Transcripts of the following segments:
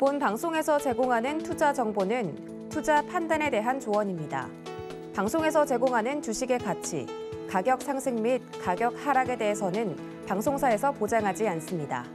본 방송에서 제공하는 투자 정보는 투자 판단에 대한 조언입니다. 방송에서 제공하는 주식의 가치, 가격 상승 및 가격 하락에 대해서는 방송사에서 보장하지 않습니다.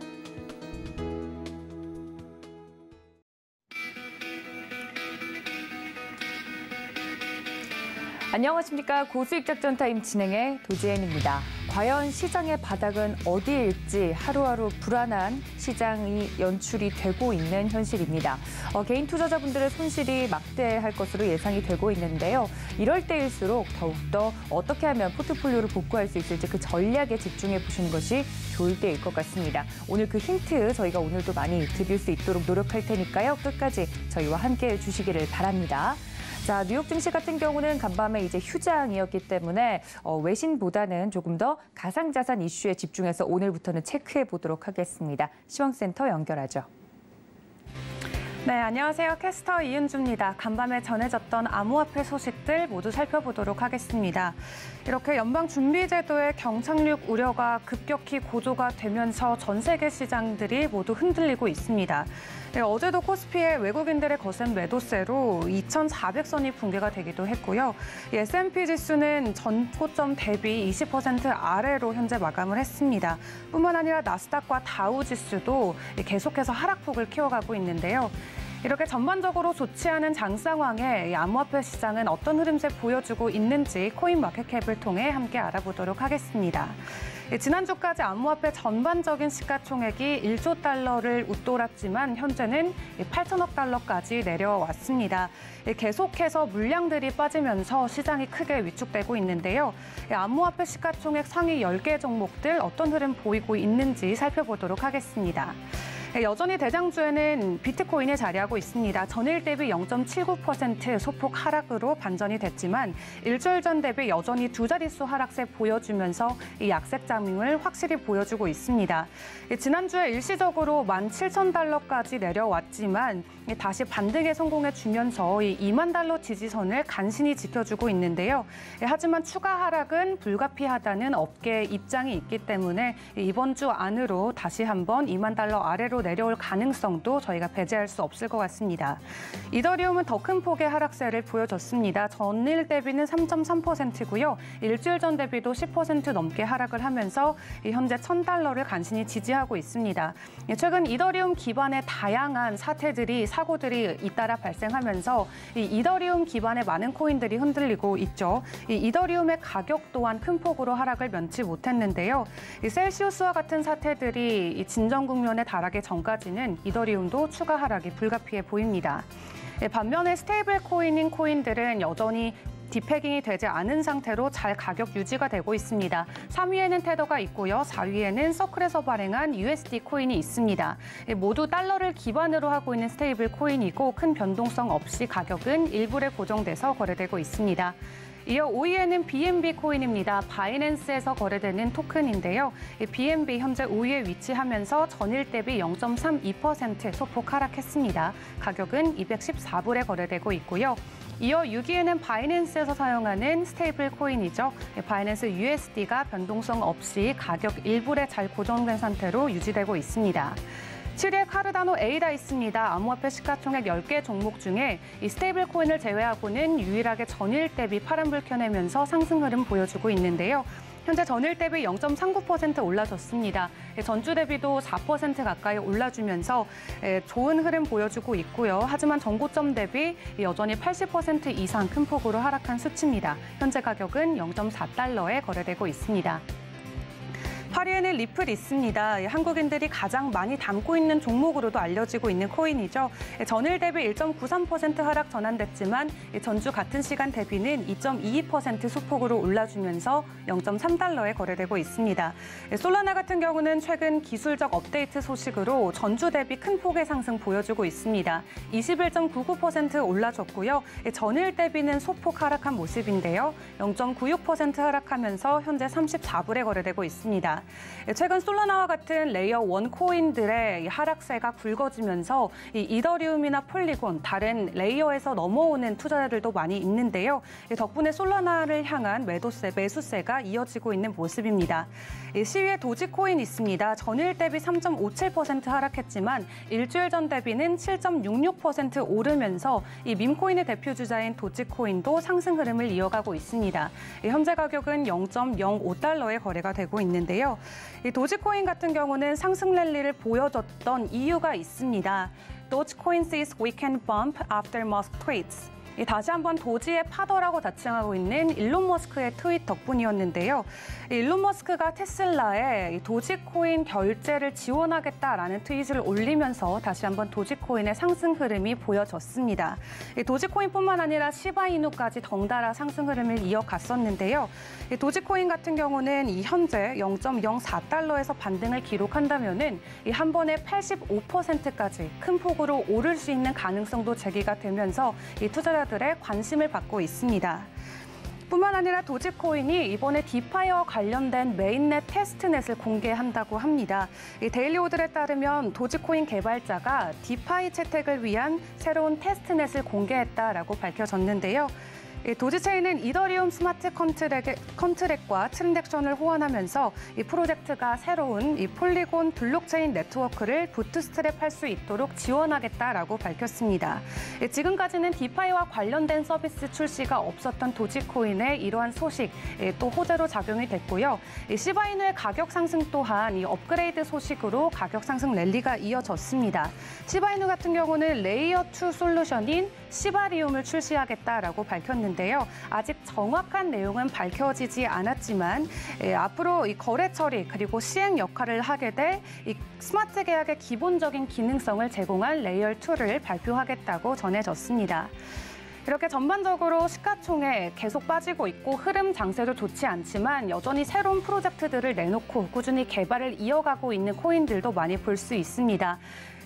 안녕하십니까. 고수익 작전 타임 진행의 도지엔입니다. 과연 시장의 바닥은 어디일지 하루하루 불안한 시장이 연출이 되고 있는 현실입니다. 개인 투자자분들의 손실이 막대할 것으로 예상이 되고 있는데요. 이럴 때일수록 더욱더 어떻게 하면 포트폴리오를 복구할 수 있을지 그 전략에 집중해 보시는 것이 좋을 때일 것 같습니다. 오늘 그 힌트 저희가 오늘도 많이 드릴 수 있도록 노력할 테니까요. 끝까지 저희와 함께해 주시기를 바랍니다. 자, 뉴욕 증시 같은 경우는 간밤에 이제 휴장이었기 때문에 외신보다는 조금 더 가상자산 이슈에 집중해서 오늘부터는 체크해 보도록 하겠습니다. 시황센터 연결하죠. 네, 안녕하세요. 캐스터 이은주입니다. 간밤에 전해졌던 암호화폐 소식들 모두 살펴보도록 하겠습니다. 이렇게 연방준비제도의 경착륙 우려가 급격히 고조가 되면서 전 세계 시장들이 모두 흔들리고 있습니다. 네, 어제도 코스피의 외국인들의 거센 매도세로 2,400선이 붕괴가 되기도 했고요. S&P 지수는 전고점 대비 20% 아래로 현재 마감을 했습니다. 뿐만 아니라 나스닥과 다우 지수도 계속해서 하락폭을 키워가고 있는데요. 이렇게 전반적으로 좋지 않은 장 상황에 암호화폐 시장은 어떤 흐름세 보여주고 있는지 코인마켓캡을 통해 함께 알아보도록 하겠습니다. 지난주까지 암호화폐 전반적인 시가총액이 1조 달러를 웃돌았지만 현재는 8천억 달러까지 내려왔습니다. 계속해서 물량들이 빠지면서 시장이 크게 위축되고 있는데요. 암호화폐 시가총액 상위 10개 종목들 어떤 흐름 보이고 있는지 살펴보도록 하겠습니다. 여전히 대장주에는 비트코인이 자리하고 있습니다. 전일 대비 0.79% 소폭 하락으로 반전이 됐지만 일주일 전 대비 여전히 두 자릿수 하락세 보여주면서 이 약세장을 확실히 보여주고 있습니다. 지난주에 일시적으로 17,000달러까지 내려왔지만 다시 반등에 성공해 주면서 이 2만 달러 지지선을 간신히 지켜주고 있는데요. 하지만 추가 하락은 불가피하다는 업계 입장이 있기 때문에 이번 주 안으로 다시 한번 2만 달러 아래로 내려올 가능성도 저희가 배제할 수 없을 것 같습니다. 이더리움은 더 큰 폭의 하락세를 보여줬습니다. 전일 대비는 3.3%고요. 일주일 전 대비도 10% 넘게 하락을 하면서 현재 1,000달러를 간신히 지지하고 있습니다. 최근 이더리움 기반의 다양한 사고들이 잇따라 발생하면서 이더리움 기반의 많은 코인들이 흔들리고 있죠. 이더리움의 가격 또한 큰 폭으로 하락을 면치 못했는데요. 셀시우스와 같은 사태들이 진정 국면에 달하기 전까지는 이더리움도 추가 하락이 불가피해 보입니다. 반면에 스테이블 코인인 코인들은 여전히 디패깅이 되지 않은 상태로 잘 가격 유지가 되고 있습니다. 3위에는 테더가 있고요. 4위에는 서클에서 발행한 USD 코인이 있습니다. 모두 달러를 기반으로 하고 있는 스테이블 코인이고 큰 변동성 없이 가격은 일부에 고정돼서 거래되고 있습니다. 이어 5위에는 BNB 코인입니다. 바이낸스에서 거래되는 토큰인데요. BNB 현재 5위에 위치하면서 전일 대비 0.32% 소폭 하락했습니다. 가격은 214불에 거래되고 있고요. 이어 6위에는 바이낸스에서 사용하는 스테이블 코인이죠. 바이낸스 USD가 변동성 없이 가격 1불에 잘 고정된 상태로 유지되고 있습니다. 7위에 카르다노 A가 있습니다. 암호화폐 시가총액 10개 종목 중에 이 스테이블 코인을 제외하고는 유일하게 전일 대비 파란불 켜내면서 상승 흐름 보여주고 있는데요. 현재 전일 대비 0.39% 올라졌습니다. 전주 대비도 4% 가까이 올라주면서 좋은 흐름 보여주고 있고요. 하지만 전고점 대비 여전히 80% 이상 큰 폭으로 하락한 수치입니다. 현재 가격은 0.4달러에 거래되고 있습니다. 8위에는 리플이 있습니다. 한국인들이 가장 많이 담고 있는 종목으로도 알려지고 있는 코인이죠. 전일 대비 1.93% 하락 전환됐지만 전주 같은 시간 대비는 2.22% 소폭으로 올라주면서 0.3달러에 거래되고 있습니다. 솔라나 같은 경우는 최근 기술적 업데이트 소식으로 전주 대비 큰 폭의 상승 보여주고 있습니다. 21.99% 올라줬고요. 전일 대비는 소폭 하락한 모습인데요. 0.96% 하락하면서 현재 34불에 거래되고 있습니다. 있습니다. 최근 솔라나와 같은 레이어 1 코인들의 하락세가 굵어지면서 이 이더리움이나 폴리곤, 다른 레이어에서 넘어오는 투자자들도 많이 있는데요. 덕분에 솔라나를 향한 매수세가 이어지고 있는 모습입니다. 시위에 도지코인 있습니다. 전일 대비 3.57% 하락했지만 일주일 전 대비는 7.66% 오르면서 이 밈코인의 대표 주자인 도지코인도 상승 흐름을 이어가고 있습니다. 현재 가격은 0.05달러에 거래가 되고 있는데요. 이 도지코인 같은 경우는 상승 랠리를 보여줬던 이유가 있습니다. Dogecoin sees weekend bump after Musk tweets. 다시 한번 도지의 파더라고 자칭하고 있는 일론 머스크의 트윗 덕분이었는데요. 일론 머스크가 테슬라에 도지코인 결제를 지원하겠다라는 트윗을 올리면서 다시 한번 도지코인의 상승 흐름이 보여졌습니다. 도지코인뿐만 아니라 시바이누까지 덩달아 상승 흐름을 이어갔었는데요. 도지코인 같은 경우는 현재 0.04달러에서 반등을 기록한다면은 한 번에 85%까지 큰 폭으로 오를 수 있는 가능성도 제기가 되면서 이 투자자들의 관심을 받고 있습니다. 뿐만 아니라 도지코인이 이번에 디파이와 관련된 메인넷 테스트넷을 공개한다고 합니다. 데일리 오들에 따르면 도지코인 개발자가 디파이 채택을 위한 새로운 테스트넷을 공개했다라고 밝혀졌는데요. 도지체인은 이더리움 스마트 컨트랙과 트랜잭션을 호환하면서 이 프로젝트가 새로운 이 폴리곤 블록체인 네트워크를 부트스트랩할 수 있도록 지원하겠다라고 밝혔습니다. 지금까지는 디파이와 관련된 서비스 출시가 없었던 도지코인의 이러한 소식 또 호재로 작용이 됐고요. 시바이누의 가격 상승 또한 이 업그레이드 소식으로 가격 상승 랠리가 이어졌습니다. 시바이누 같은 경우는 레이어 2 솔루션인 시바리움을 출시하겠다라고 밝혔는데요. 아직 정확한 내용은 밝혀지지 않았지만 앞으로 이 거래 처리 그리고 시행 역할을 하게 될 이 스마트 계약의 기본적인 기능성을 제공한 레이어 2를 발표하겠다고 전해졌습니다. 이렇게 전반적으로 시가총액 계속 빠지고 있고 흐름 장세도 좋지 않지만 여전히 새로운 프로젝트들을 내놓고 꾸준히 개발을 이어가고 있는 코인들도 많이 볼 수 있습니다.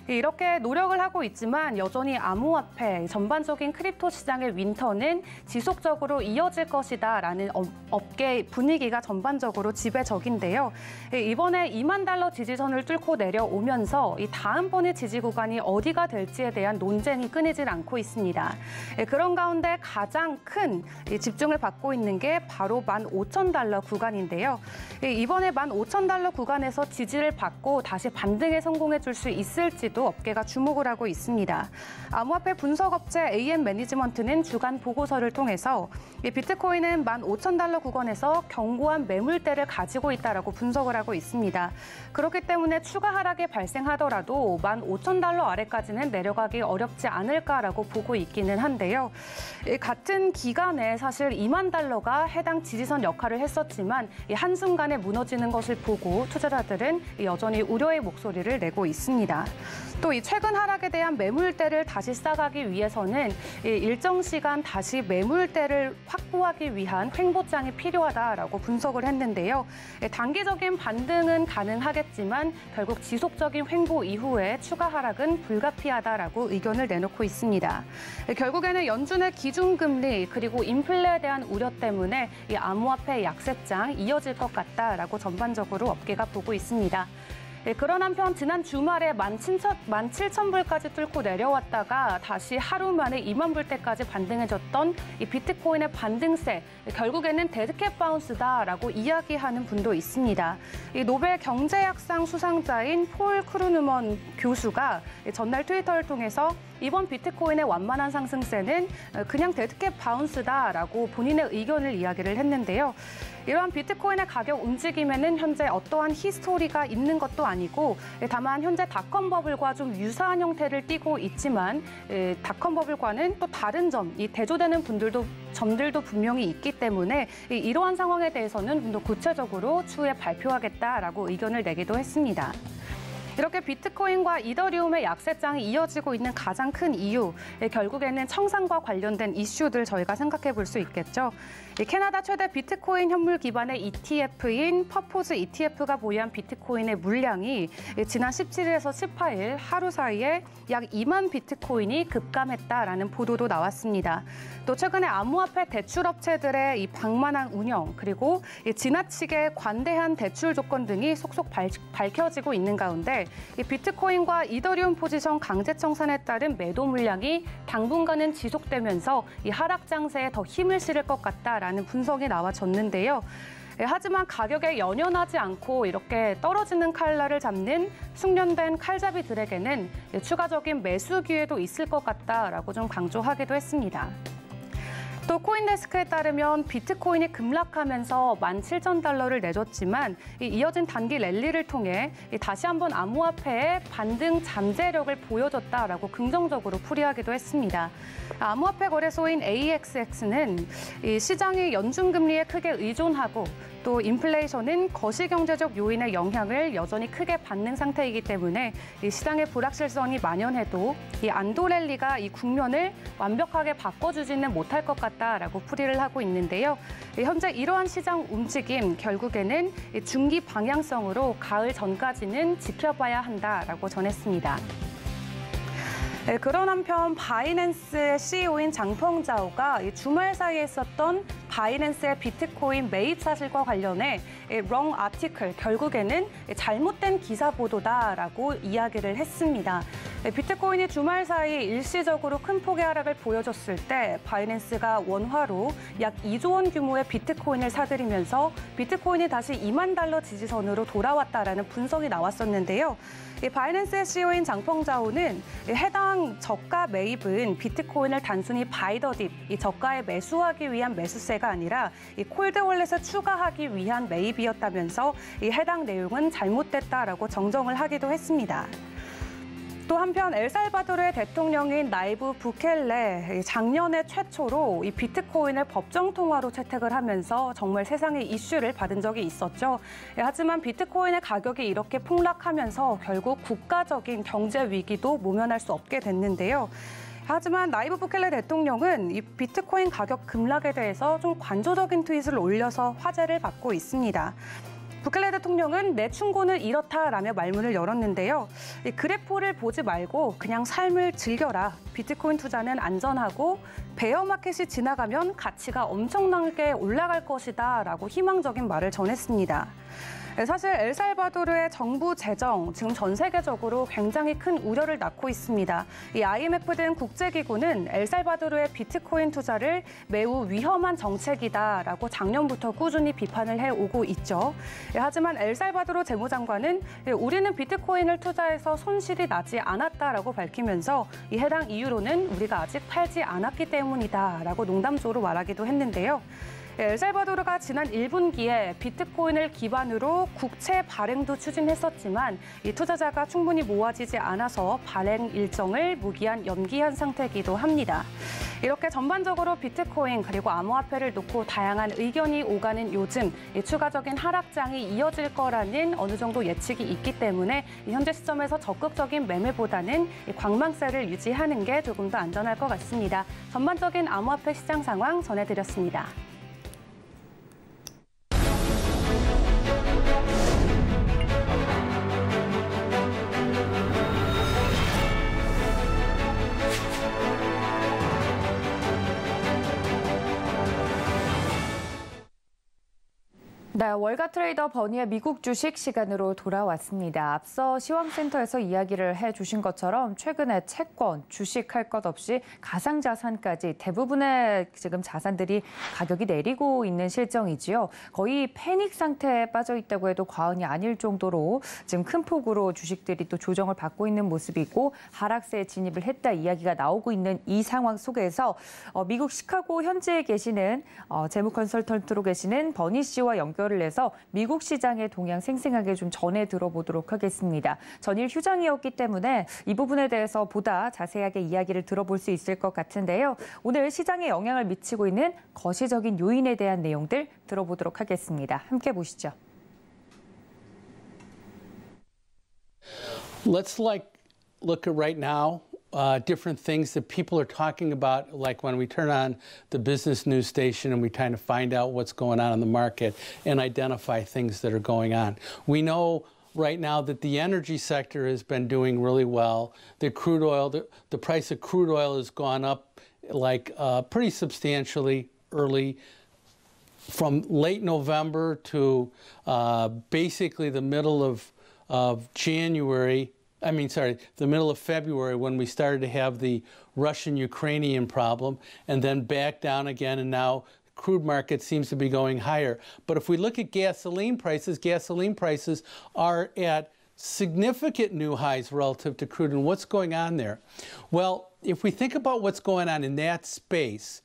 이렇게 노력을 하고 있지만 여전히 암호화폐, 전반적인 크립토 시장의 윈터는 지속적으로 이어질 것이다라는 업계 분위기가 전반적으로 지배적인데요. 이번에 2만 달러 지지선을 뚫고 내려오면서 이 다음번의 지지 구간이 어디가 될지에 대한 논쟁이 끊이질 않고 있습니다. 그런 가운데 가장 큰 집중을 받고 있는 게 바로 15,000달러 구간인데요. 이번에 15,000달러 구간에서 지지를 받고 다시 반등에 성공해 줄 수 있을지 도 업계가 주목을 하고 있습니다. 암호화폐 분석업체 AM 매니지먼트는 주간 보고서를 통해서 비트코인은 15,000달러 구간에서 견고한 매물대를 가지고 있다라고 분석을 하고 있습니다. 그렇기 때문에 추가 하락이 발생하더라도 15,000달러 아래까지는 내려가기 어렵지 않을까라고 보고 있기는 한데요. 같은 기간에 사실 2만 달러가 해당 지지선 역할을 했었지만 한순간에 무너지는 것을 보고 투자자들은 여전히 우려의 목소리를 내고 있습니다. 또 이 최근 하락에 대한 매물대를 다시 쌓아가기 위해서는 일정 시간 다시 매물대를 확보하기 위한 횡보장이 필요하다라고 분석을 했는데요. 단기적인 반등은 가능하겠지만 결국 지속적인 횡보 이후에 추가 하락은 불가피하다라고 의견을 내놓고 있습니다. 결국에는 연준의 기준금리 그리고 인플레에 대한 우려 때문에 이 암호화폐 약세장 이어질 것 같다라고 전반적으로 업계가 보고 있습니다. 그런 한편 지난 주말에 17,000불까지 뚫고 내려왔다가 다시 하루 만에 2만 불대까지 반등해줬던 이 비트코인의 반등세, 결국에는 데드캣 바운스다라고 이야기하는 분도 있습니다. 이 노벨 경제학상 수상자인 폴 크루누먼 교수가 전날 트위터를 통해서 이번 비트코인의 완만한 상승세는 그냥 데드캣 바운스다라고 본인의 의견을 이야기를 했는데요. 이러한 비트코인의 가격 움직임에는 현재 어떠한 히스토리가 있는 것도 아니고 다만 현재 닷컴 버블과 좀 유사한 형태를 띠고 있지만 닷컴 버블과는 또 다른 점, 이 대조되는 점들도 분명히 있기 때문에 이러한 상황에 대해서는 좀 더 구체적으로 추후에 발표하겠다라고 의견을 내기도 했습니다. 이렇게 비트코인과 이더리움의 약세장이 이어지고 있는 가장 큰 이유, 결국에는 청산과 관련된 이슈들 저희가 생각해 볼 수 있겠죠. 캐나다 최대 비트코인 현물 기반의 ETF인 퍼포즈 ETF가 보유한 비트코인의 물량이 지난 17일에서 18일 하루 사이에 약 2만 비트코인이 급감했다라는 보도도 나왔습니다. 또 최근에 암호화폐 대출업체들의 이 방만한 운영, 그리고 지나치게 관대한 대출 조건 등이 속속 밝혀지고 있는 가운데 이 비트코인과 이더리움 포지션 강제 청산에 따른 매도 물량이 당분간은 지속되면서 이 하락 장세에 더 힘을 실을 것 같다라는 분석이 나와졌는데요. 하지만 가격에 연연하지 않고 이렇게 떨어지는 칼날을 잡는 숙련된 칼잡이들에게는 추가적인 매수 기회도 있을 것 같다라고 좀 강조하기도 했습니다. 또 코인데스크에 따르면 비트코인이 급락하면서 17,000달러를 내줬지만 이어진 단기 랠리를 통해 다시 한번 암호화폐의 반등 잠재력을 보여줬다라고 긍정적으로 풀이하기도 했습니다. 암호화폐 거래소인 AXX는 시장이 연준금리에 크게 의존하고 또 인플레이션은 거시경제적 요인의 영향을 여전히 크게 받는 상태이기 때문에 이 시장의 불확실성이 만연해도 이 안도 랠리가 이 국면을 완벽하게 바꿔주지는 못할 것 같다라고 풀이를 하고 있는데요. 현재 이러한 시장 움직임 결국에는 중기 방향성으로 가을 전까지는 지켜봐야 한다라고 전했습니다. 그런 한편 바이낸스의 CEO인 장펑자오가 주말 사이에 있었던 바이낸스의 비트코인 매입 사실과 관련해 wrong article, 결국에는 잘못된 기사 보도다라고 이야기를 했습니다. 비트코인이 주말 사이 일시적으로 큰 폭의 하락을 보여줬을 때 바이낸스가 원화로 약 2조 원 규모의 비트코인을 사들이면서 비트코인이 다시 2만 달러 지지선으로 돌아왔다라는 분석이 나왔었는데요. 바이낸스의 CEO인 장펑자오는 해당 저가 매입은 비트코인을 단순히 바이 더 딥, 이 저가에 매수하기 위한 매수세가 아니라 이 콜드 월렛에 추가하기 위한 매입이었다면서 이 해당 내용은 잘못됐다라고 정정을 하기도 했습니다. 또 한편 엘살바도르의 대통령인 나이브 부켈레, 작년에 최초로 이 비트코인을 법정 통화로 채택을 하면서 정말 세상의 이슈를 받은 적이 있었죠. 하지만 비트코인의 가격이 이렇게 폭락하면서 결국 국가적인 경제 위기도 모면할 수 없게 됐는데요. 하지만 나이브 부켈레 대통령은 이 비트코인 가격 급락에 대해서 좀 관조적인 트윗을 올려서 화제를 받고 있습니다. 부켈레 대통령은 내 충고는 이렇다라며 말문을 열었는데요. 이 그래프를 보지 말고 그냥 삶을 즐겨라. 비트코인 투자는 안전하고 베어마켓이 지나가면 가치가 엄청나게 올라갈 것이다라고 희망적인 말을 전했습니다. 사실 엘살바도르의 정부 재정, 지금 전 세계적으로 굉장히 큰 우려를 낳고 있습니다. 이 IMF 등 국제기구는 엘살바도르의 비트코인 투자를 매우 위험한 정책이다라고 작년부터 꾸준히 비판을 해오고 있죠. 하지만 엘살바도르 재무장관은 우리는 비트코인을 투자해서 손실이 나지 않았다라고 밝히면서 이 해당 이유로는 우리가 아직 팔지 않았기 때문이다라고 농담조로 말하기도 했는데요. 엘살바도르가 지난 1분기에 비트코인을 기반으로 국채 발행도 추진했었지만 이 투자자가 충분히 모아지지 않아서 발행 일정을 무기한 연기한 상태이기도 합니다. 이렇게 전반적으로 비트코인 그리고 암호화폐를 놓고 다양한 의견이 오가는 요즘 추가적인 하락장이 이어질 거라는 어느 정도 예측이 있기 때문에 현재 시점에서 적극적인 매매보다는 관망세를 유지하는 게 조금 더 안전할 것 같습니다. 전반적인 암호화폐 시장 상황 전해드렸습니다. 네, 월가 트레이더 버니의 미국 주식 시간으로 돌아왔습니다. 앞서 시황센터에서 이야기를 해주신 것처럼 최근에 채권, 주식 할 것 없이 가상자산까지 대부분의 지금 자산들이 가격이 내리고 있는 실정이지요. 거의 패닉 상태에 빠져 있다고 해도 과언이 아닐 정도로 지금 큰 폭으로 주식들이 또 조정을 받고 있는 모습이고 하락세에 진입을 했다 이야기가 나오고 있는 이 상황 속에서 미국 시카고 현지에 계시는 재무 컨설턴트로 계시는 버니 씨와 연결을 해서 미국 시장의 동향 생생하게 좀 전해 들어보도록 하겠습니다. 전일 휴장이었기 때문에 이 부분에 대해서 보다 자세하게 이야기를 들어볼 수 있을 것 같은데요. 오늘 시장에 영향을 미치고 있는 거시적인 요인에 대한 내용들 들어보도록 하겠습니다. 함께 보시죠. Let's look at right now different things that people are talking about, like when we turn on the business news station and we kind of find out what's going on in the market and identify things that are going on. We know right now that the energy sector has been doing really well. The crude oil, the price of crude oil has gone up like pretty substantially early, from late November to basically the middle of January. The middle of February, when we started to have the Russian-Ukrainian problem, and then back down again, and now crude market seems to be going higher. But if we look at gasoline prices are at significant new highs relative to crude. And what's going on there? Well, if we think about what's going on in that space,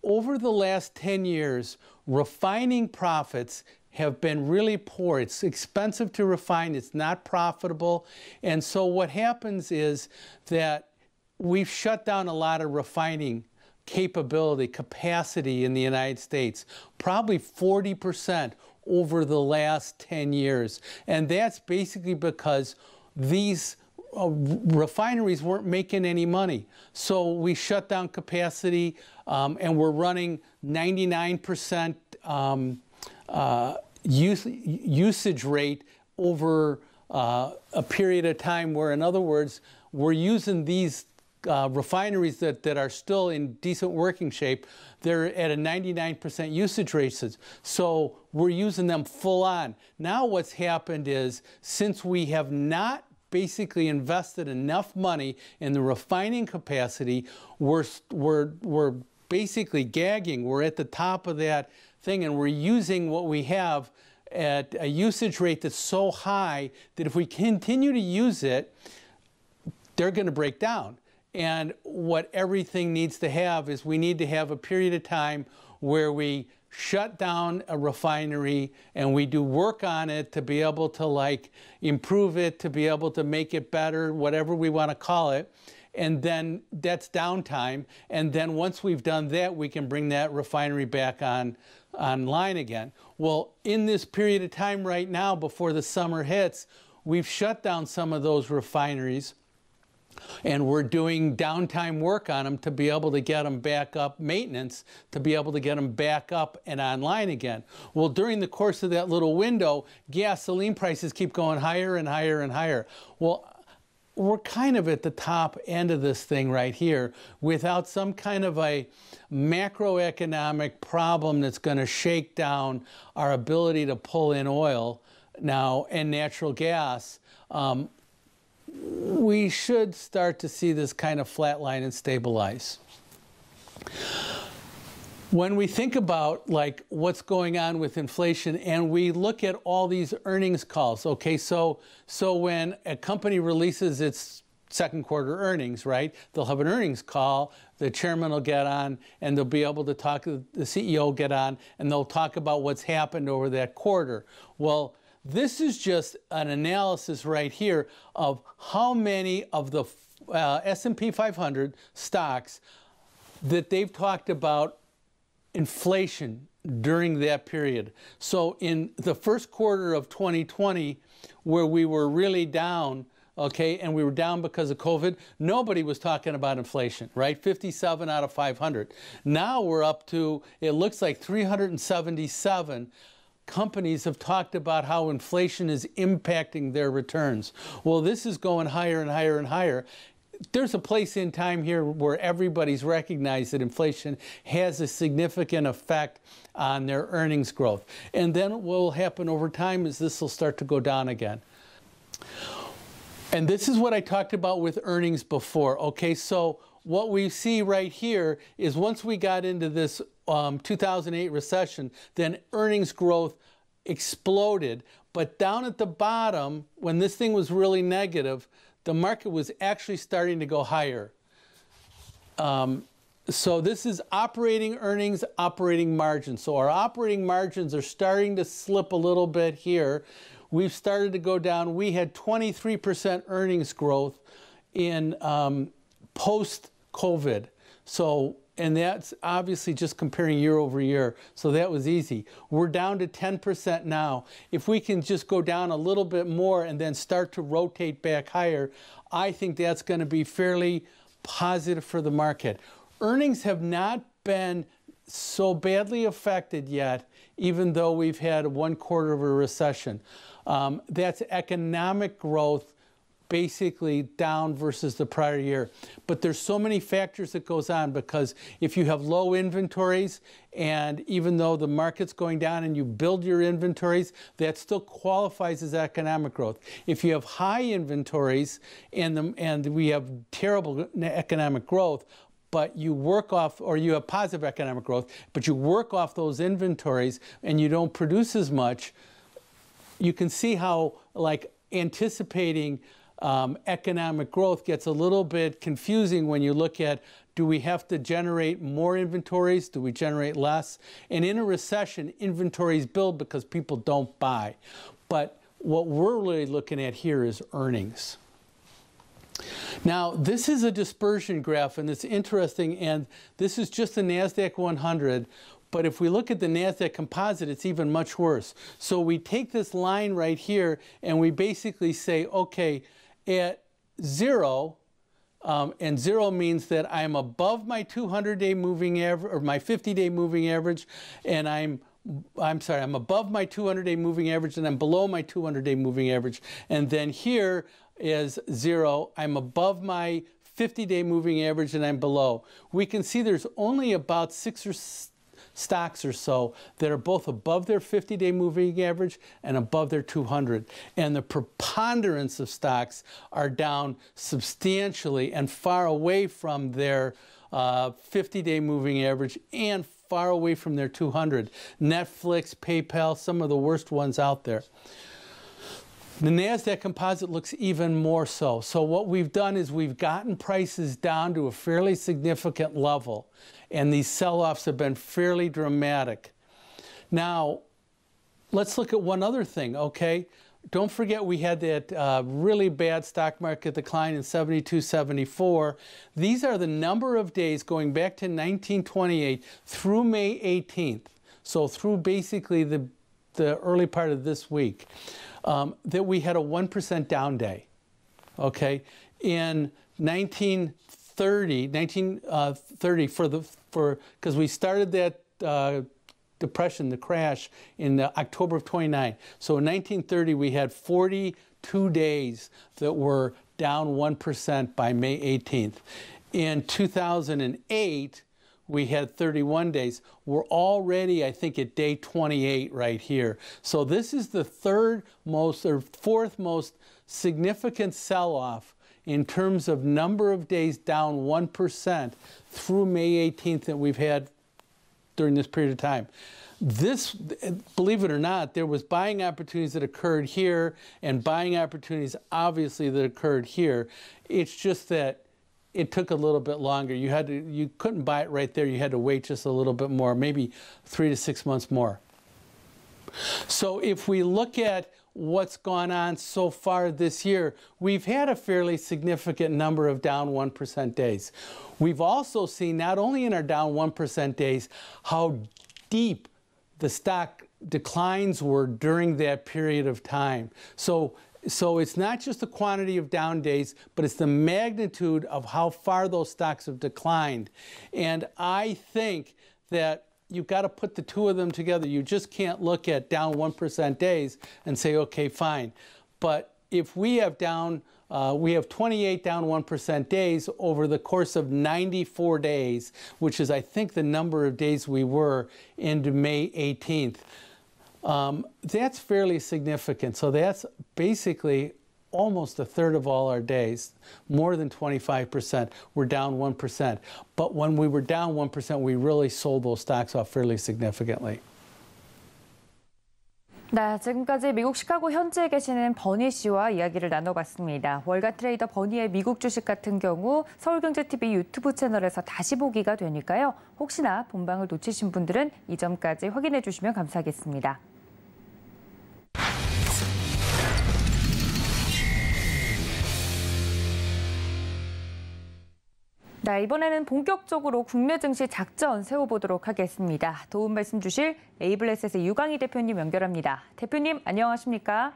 over the last 10 years, refining profits have been really poor. It's expensive to refine, it's not profitable. And so what happens is that we've shut down a lot of refining capacity in the United States, probably 40% over the last 10 years. And that's basically because these refineries weren't making any money. So we shut down capacity and we're running 99% usage rate over a period of time where, in other words, we're using these refineries that are still in decent working shape. They're at a 99% usage rate. So we're using them full on. Now what's happened is, since we have not basically invested enough money in the refining capacity, we're basically gagging. We're at the top of that thing, and we're using what we have at a usage rate that's so high that if we continue to use it, they're going to break down. And what everything needs to have is, we need to have a period of time where we shut down a refinery and we do work on it to be able to improve it, to be able to make it better, whatever we want to call it. And then that's downtime. And then once we've done that, we can bring that refinery back online again. Well, in this period of time right now, before the summer hits, we've shut down some of those refineries, and we're doing downtime work on them to be able to get them back up, maintenance, to be able to get them back up and online again. Well, during the course of that little window, gasoline prices keep going higher and higher and higher. Well, we're kind of at the top end of this thing right here, without some kind of a macroeconomic problem that's going to shake down our ability to pull in oil now and natural gas. We should start to see this kind of flatline and stabilize. When we think about what's going on with inflation, and we look at all these earnings calls, okay, so when a company releases its second quarter earnings, right, they'll have an earnings call, the chairman will get on, and they'll be able to talk, the CEO will get on, and they'll talk about what's happened over that quarter. Well, this is just an analysis right here of how many of the S&P 500 stocks that they've talked about inflation during that period. So in the first quarter of 2020, where we were really down, okay, and we were down because of COVID, nobody was talking about inflation, right? 57 out of 500. Now we're up to, it looks like 377 companies have talked about how inflation is impacting their returns. Well, this is going higher and higher and higher. There's a place in time here where everybody's recognized that inflation has a significant effect on their earnings growth. And then what will happen over time is this will start to go down again. And this is what I talked about with earnings before. Okay, so what we see right here is, once we got into this 2008 recession, then earnings growth exploded. But down at the bottom, when this thing was really negative, the market was actually starting to go higher. So this is operating earnings, operating margins. So our operating margins are starting to slip a little bit here. We've started to go down. We had 23% earnings growth in post-COVID. So, And that's obviously just comparing year over year. So that was easy. We're down to 10% now. If we can just go down a little bit more and then start to rotate back higher, I think that's going to be fairly positive for the market. Earnings have not been so badly affected yet, even though we've had 1 quarter of a recession. That's economic growth basically down versus the prior year. But there's so many factors that goes on, because if you have low inventories, and even though the market's going down and you build your inventories, that still qualifies as economic growth. If you have high inventories and we have terrible economic growth, but you work off, or you have positive economic growth, but you work off those inventories and you don't produce as much, you can see how, like, anticipating economic growth gets a little bit confusing when you look at, do we have to generate more inventories? Do we generate less? And in a recession, inventories build because people don't buy. But what we're really looking at here is earnings. Now, this is a dispersion graph, and it's interesting, and this is just the NASDAQ 100. But if we look at the NASDAQ composite, it's even much worse. So we take this line right here, and we basically say, okay, at 0, and 0 means that I'm above my 200-day moving average, or my 50-day moving average, and I'm above my 200-day moving average, and I'm below my 200-day moving average. And then here is 0, I'm above my 50-day moving average, and I'm below. We can see there's only about 6 or stocks or so that are both above their 50-day moving average and above their 200. And the preponderance of stocks are down substantially and far away from their 50-day moving average and far away from their 200. Netflix, PayPal, some of the worst ones out there. The NASDAQ composite looks even more so. So what we've done is we've gotten prices down to a fairly significant level, and these sell-offs have been fairly dramatic. Now, let's look at one other thing, okay? Don't forget we had that really bad stock market decline in 72, 74. These are the number of days going back to 1928 through May 18th, so through basically the early part of this week, that we had a 1% down day, okay? In 1930, because we started that depression, the crash, in October of 29. So in 1930, we had 42 days that were down 1% by May 18th. In 2008, we had 31 days. We're already, I think, at day 28 right here. So this is the third most or fourth most significant sell-off in terms of number of days down 1% through May 18th that we've had during this period of time. This, believe it or not, there was buying opportunities that occurred here and buying opportunities, obviously, that occurred here. It's just that it took a little bit longer. You couldn't buy it right there. You had to wait just a little bit more, maybe 3 to 6 months more. So if we look at what's gone on so far this year, we've had a fairly significant number of down 1% days. We've also seen, not only in our down 1% days, how deep the stock declines were during that period of time. So it's not just the quantity of down days, but it's the magnitude of how far those stocks have declined. And I think that you've got to put the two of them together. You just can't look at down 1% days and say, okay, fine. But if we have we have 28 down 1% days over the course of 94 days, which is, I think, the number of days we were into May 18th. That's fairly significant. So that's basically almost a third of all our days, more than 25%. We're down 1%. But when we were down 1%, we really sold those stocks off fairly significantly. 네, 지금까지 미국 시카고 현지에 계시는 버니 씨와 이야기를 나눠봤습니다. 월간 트레이더 버니의 미국 주식 같은 경우 서울경제TV 유튜브 채널에서 다시 보기가 되니까요. 혹시나 본방을 놓치신 분들은 이 점까지 확인해 주시면 감사하겠습니다. 네, 이번에는 본격적으로 국내 증시 작전 세워보도록 하겠습니다. 도움 말씀 주실 에이블레셋의 유광희 대표님 연결합니다. 대표님 안녕하십니까?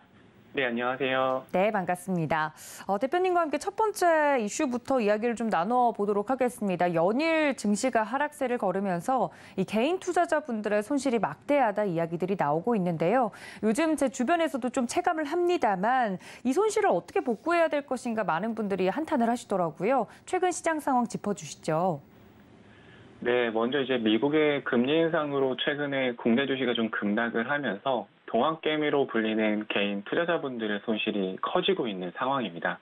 네, 안녕하세요. 네, 반갑습니다. 대표님과 함께 첫 번째 이슈부터 이야기를 좀 나눠보도록 하겠습니다. 연일 증시가 하락세를 걸으면서 이 개인 투자자분들의 손실이 막대하다 이야기들이 나오고 있는데요. 요즘 제 주변에서도 좀 체감을 합니다만 이 손실을 어떻게 복구해야 될 것인가 많은 분들이 한탄을 하시더라고요. 최근 시장 상황 짚어주시죠. 네, 먼저 이제 미국의 금리 인상으로 최근에 국내 주식이 좀 급락을 하면서 동학개미로 불리는 개인 투자자분들의 손실이 커지고 있는 상황입니다.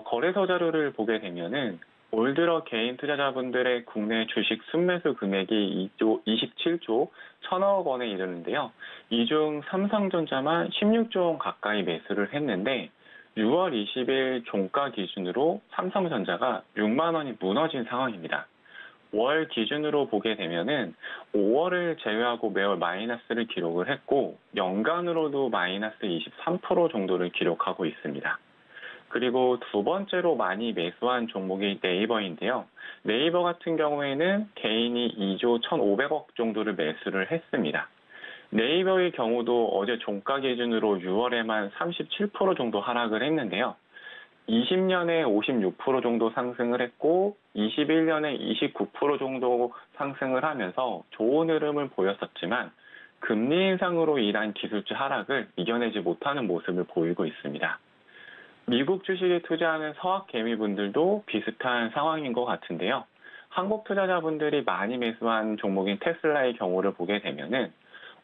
거래소 자료를 보게 되면은 올 들어 개인 투자자분들의 국내 주식 순매수 금액이 27조 1천억 원에 이르는데요. 이 중 삼성전자만 16조 원 가까이 매수를 했는데 6월 20일 종가 기준으로 삼성전자가 6만 원이 무너진 상황입니다. 월 기준으로 보게 되면은 5월을 제외하고 매월 마이너스를 기록을 했고 연간으로도 마이너스 23% 정도를 기록하고 있습니다. 그리고 두 번째로 많이 매수한 종목이 네이버인데요. 네이버 같은 경우에는 개인이 2조 1,500억 정도를 매수를 했습니다. 네이버의 경우도 어제 종가 기준으로 6월에만 37% 정도 하락을 했는데요. 20년에 56% 정도 상승을 했고 21년에 29% 정도 상승을 하면서 좋은 흐름을 보였었지만 금리 인상으로 인한 기술주 하락을 이겨내지 못하는 모습을 보이고 있습니다. 미국 주식에 투자하는 서학 개미분들도 비슷한 상황인 것 같은데요. 한국 투자자분들이 많이 매수한 종목인 테슬라의 경우를 보게 되면은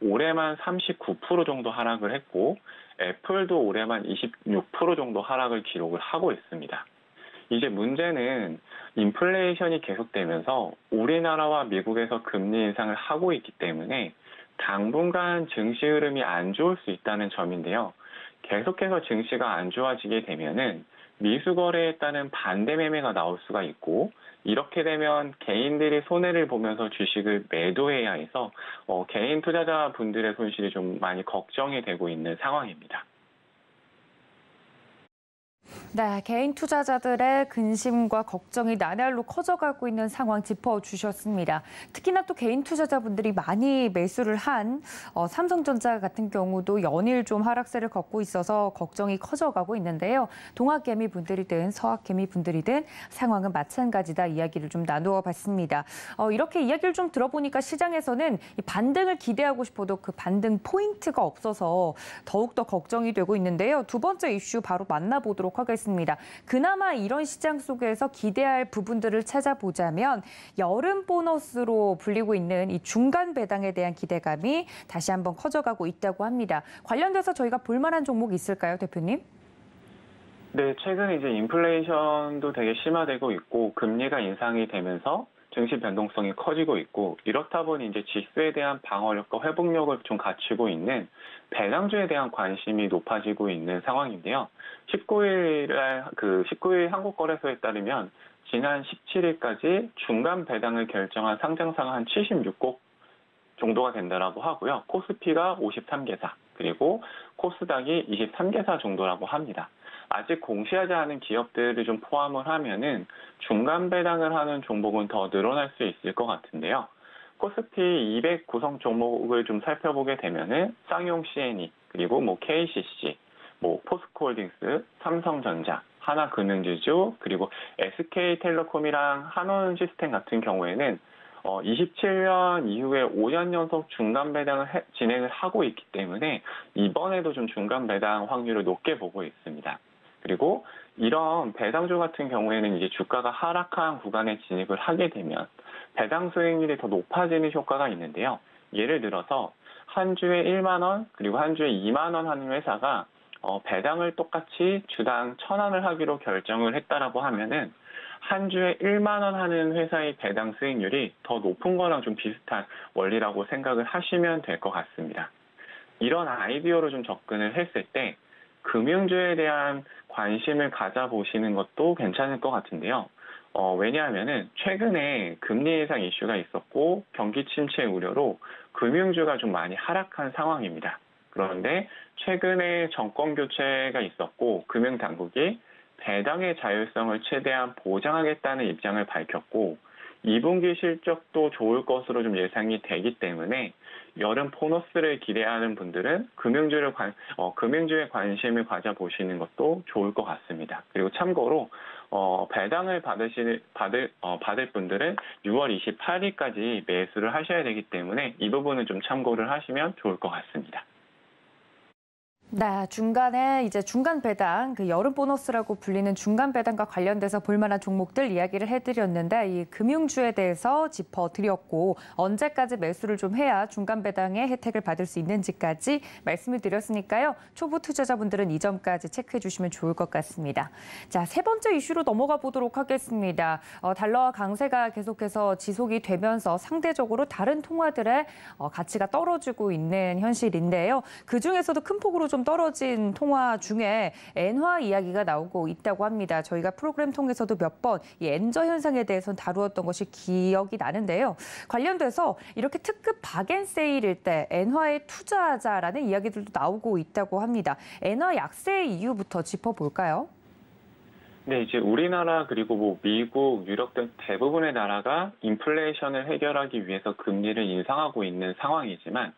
올해만 39% 정도 하락을 했고 애플도 올해만 26% 정도 하락을 기록을 하고 있습니다. 이제 문제는 인플레이션이 계속되면서 우리나라와 미국에서 금리 인상을 하고 있기 때문에 당분간 증시 흐름이 안 좋을 수 있다는 점인데요. 계속해서 증시가 안 좋아지게 되면은 미수 거래에 따른 반대 매매가 나올 수가 있고 이렇게 되면 개인들이 손해를 보면서 주식을 매도해야 해서 개인 투자자분들의 손실이 좀 많이 걱정이 되고 있는 상황입니다. 네, 개인 투자자들의 근심과 걱정이 나날로 커져가고 있는 상황 짚어주셨습니다. 특히나 또 개인 투자자분들이 많이 매수를 한 삼성전자 같은 경우도 연일 좀 하락세를 걷고 있어서 걱정이 커져가고 있는데요. 동학개미 분들이든 서학개미 분들이든 상황은 마찬가지다 이야기를 좀 나누어 봤습니다. 이렇게 이야기를 좀 들어보니까 시장에서는 이 반등을 기대하고 싶어도 그 반등 포인트가 없어서 더욱더 걱정이 되고 있는데요. 두 번째 이슈 바로 만나보도록 하겠습니다. 그나마 이런 시장 속에서 기대할 부분들을 찾아보자면 여름 보너스로 불리고 있는 이 중간 배당에 대한 기대감이 다시 한번 커져가고 있다고 합니다. 관련돼서 저희가 볼만한 종목이 있을까요, 대표님? 네, 최근 이제 인플레이션도 되게 심화되고 있고 금리가 인상이 되면서 증시 변동성이 커지고 있고 이렇다 보니 이제 지수에 대한 방어력과 회복력을 좀 갖추고 있는 배당주에 대한 관심이 높아지고 있는 상황인데요. 19일 한국거래소에 따르면 지난 17일까지 중간 배당을 결정한 상장사가 한 76곳 정도가 된다라고 하고요. 코스피가 53개사, 그리고 코스닥이 23개사 정도라고 합니다. 아직 공시하지 않은 기업들을 좀 포함을 하면은 중간 배당을 하는 종목은 더 늘어날 수 있을 것 같은데요. 코스피 200 구성 종목을 좀 살펴보게 되면은 쌍용 C&E, 그리고 KCC, 포스코홀딩스, 삼성전자, 하나금융지주, 그리고 SK텔레콤이랑 한원시스템 같은 경우에는 27년 이후에 5년 연속 중간 배당을 진행을 하고 있기 때문에 이번에도 좀 중간 배당 확률을 높게 보고 있습니다. 그리고 이런 배당주 같은 경우에는 이제 주가가 하락한 구간에 진입을 하게 되면 배당 수익률이 더 높아지는 효과가 있는데요. 예를 들어서 한 주에 1만 원, 그리고 한 주에 2만 원 하는 회사가 배당을 똑같이 주당 1,000원을 하기로 결정을 했다라고 하면은 한 주에 1만 원 하는 회사의 배당 수익률이 더 높은 거랑 좀 비슷한 원리라고 생각을 하시면 될 것 같습니다. 이런 아이디어로 좀 접근을 했을 때 금융주에 대한 관심을 가져보시는 것도 괜찮을 것 같은데요. 왜냐하면은 최근에 금리 인상 이슈가 있었고 경기 침체 우려로 금융주가 좀 많이 하락한 상황입니다. 그런데 최근에 정권 교체가 있었고 금융당국이 배당의 자율성을 최대한 보장하겠다는 입장을 밝혔고 2분기 실적도 좋을 것으로 좀 예상이 되기 때문에 여름 보너스를 기대하는 분들은 금융주에 관심을 가져보시는 것도 좋을 것 같습니다. 그리고 참고로 배당을 받을 분들은 6월 28일까지 매수를 하셔야 되기 때문에 이 부분은 좀 참고를 하시면 좋을 것 같습니다. 네, 중간에 이제 중간 배당, 그 여름 보너스라고 불리는 중간 배당과 관련돼서 볼만한 종목들 이야기를 해드렸는데 이 금융주에 대해서 짚어드렸고 언제까지 매수를 좀 해야 중간 배당의 혜택을 받을 수 있는지까지 말씀을 드렸으니까요. 초보 투자자분들은 이 점까지 체크해 주시면 좋을 것 같습니다. 자, 세 번째 이슈로 넘어가 보도록 하겠습니다. 달러와 강세가 계속해서 지속이 되면서 상대적으로 다른 통화들의 가치가 떨어지고 있는 현실인데요. 그중에서도 큰 폭으로 좀 떨어진 통화 중에 엔화 이야기가 나오고 있다고 합니다. 저희가 프로그램 통해서도 몇 번 이 엔저 현상에 대해서는 다루었던 것이 기억이 나는데요. 관련돼서 이렇게 특급 박앤세일일 때 엔화에 투자하자라는 이야기들도 나오고 있다고 합니다. 엔화 약세 이유부터 짚어볼까요? 네, 이제 우리나라 그리고 미국, 유럽 등 대부분의 나라가 인플레이션을 해결하기 위해서 금리를 인상하고 있는 상황이지만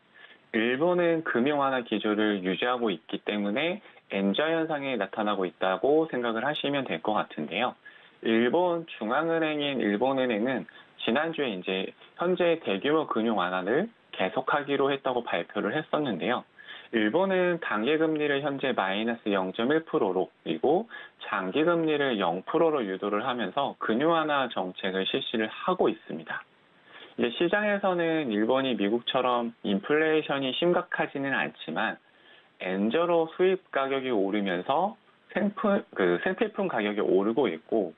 일본은 금융 완화 기조를 유지하고 있기 때문에 엔저 현상이 나타나고 있다고 생각을 하시면 될 것 같은데요. 일본 중앙은행인 일본은행은 지난주에 이제 현재 대규모 금융 완화를 계속하기로 했다고 발표를 했었는데요. 일본은 단기 금리를 현재 마이너스 0.1%로 그리고 장기 금리를 0%로 유도를 하면서 금융 완화 정책을 실시를 하고 있습니다. 이제 시장에서는 일본이 미국처럼 인플레이션이 심각하지는 않지만 엔저로 수입 가격이 오르면서 생필품 가격이 오르고 있고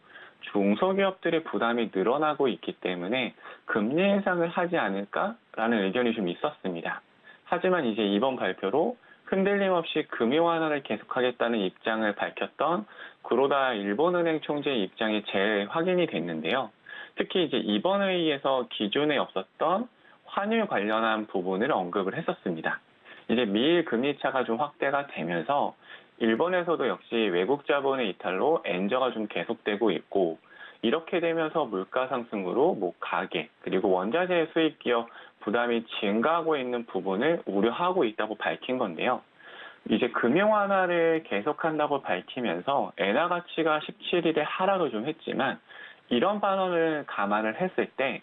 중소기업들의 부담이 늘어나고 있기 때문에 금리 인상을 하지 않을까라는 의견이 좀 있었습니다. 하지만 이제 이번 발표로 흔들림 없이 금융 완화를 계속하겠다는 입장을 밝혔던 구로다 일본은행 총재의 입장이 재확인이 됐는데요. 특히 이제 이번 회의에서 기존에 없었던 환율 관련한 부분을 언급을 했었습니다. 이제 미일 금리 차가 좀 확대가 되면서 일본에서도 역시 외국 자본의 이탈로 엔저가 좀 계속되고 있고 이렇게 되면서 물가 상승으로 가계 그리고 원자재 수입 기업 부담이 증가하고 있는 부분을 우려하고 있다고 밝힌 건데요. 이제 금융 완화를 계속한다고 밝히면서 엔화 가치가 17일에 하락을 좀 했지만 이런 반응을 감안을 했을 때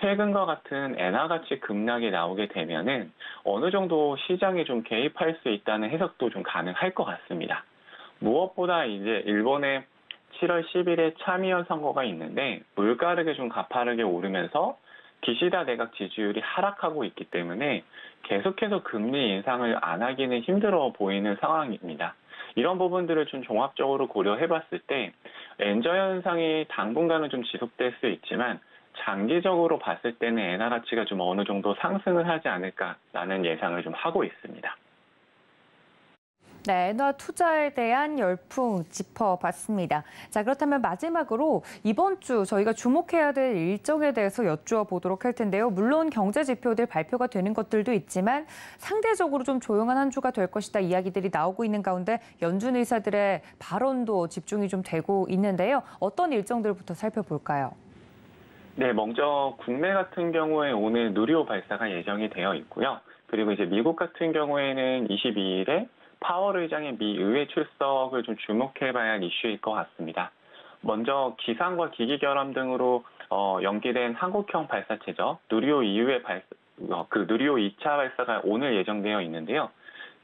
최근과 같은 엔화 가치 급락이 나오게 되면은 어느 정도 시장에 좀 개입할 수 있다는 해석도 좀 가능할 것 같습니다. 무엇보다 이제 일본의 7월 10일에 참의원 선거가 있는데 물가르게 좀 가파르게 오르면서 기시다 내각 지지율이 하락하고 있기 때문에 계속해서 금리 인상을 안 하기는 힘들어 보이는 상황입니다. 이런 부분들을 좀 종합적으로 고려해봤을 때 엔저 현상이 당분간은 좀 지속될 수 있지만 장기적으로 봤을 때는 엔화 가치가 좀 어느 정도 상승을 하지 않을까라는 예상을 좀 하고 있습니다. 네, 엔화 투자에 대한 열풍 짚어봤습니다. 자, 그렇다면 마지막으로 이번 주 저희가 주목해야 될 일정에 대해서 여쭈어 보도록 할 텐데요. 물론 경제 지표들 발표가 되는 것들도 있지만 상대적으로 좀 조용한 한 주가 될 것이다 이야기들이 나오고 있는 가운데 연준 의사들의 발언도 집중이 좀 되고 있는데요. 어떤 일정들부터 살펴볼까요? 네, 먼저 국내 같은 경우에 오늘 누리호 발사가 예정이 되어 있고요. 그리고 이제 미국 같은 경우에는 22일에 파월 의장의 미 의회 출석을 좀 주목해봐야 할 이슈일 것 같습니다. 먼저 기상과 기기 결함 등으로 연기된 한국형 발사체죠. 누리호 이후의 누리호 2차 발사가 오늘 예정되어 있는데요.